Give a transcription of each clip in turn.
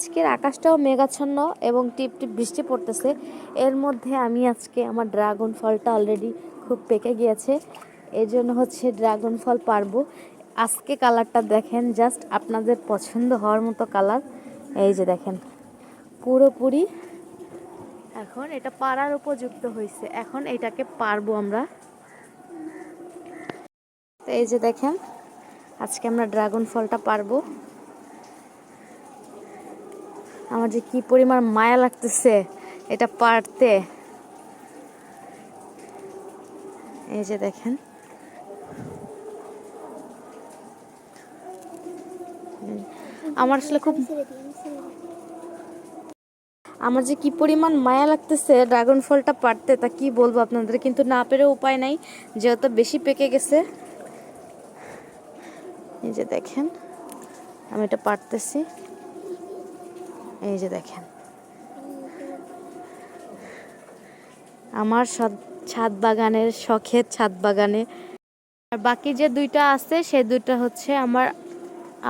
আজকের আকাশটাও মেঘাচ্ছন্ন এবং টিপ টিপ বৃষ্টি পড়তেছে। এর মধ্যে আমি আজকে আমার ড্রাগন ফলটা অলরেডি খুব পেকে গিয়েছে, এই জন্য হচ্ছে ড্রাগন ফল পারবো। আজকে কালারটা দেখেন, জাস্ট আপনাদের পছন্দ হওয়ার মতো কালার। এই যে দেখেন পুরোপুরি এখন এটা পাড়ার উপযুক্ত হয়েছে। এখন এটাকে পারবো আমরা। তো এই যে দেখেন আজকে আমরা ড্রাগন ফলটা পারবো। আমার যে কি পরিমাণ মায়া লাগতেছে এটা পারতে। এই যে দেখেন আমার আসলে খুব আমার যে কি পরিমাণ মায়া লাগতেছে ড্রাগন ফলটা পারতে, তা কি বলবো আপনাদের, কিন্তু না পেরে উপায় নাই যেহেতু বেশি পেকে গেছে। এই যে দেখেন আমি এটা পারতেছি। এই যে দেখেন আমার ছাদ বাগানের শখের ছাদ বাগানে। আর বাকি যে দুইটা আছে সে দুইটা হচ্ছে আমার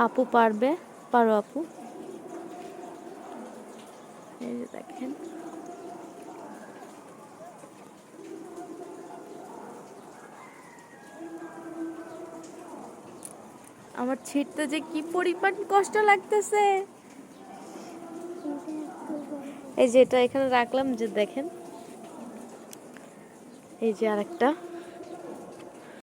আপু পারবে। পারো আপু। এই যে দেখেন আমার ছিঁড়তে যে কি পরিমাণ কষ্ট লাগতেছে। এই যে এটা এখানে রাখলাম, যে দেখেন এই যে আরেকটা।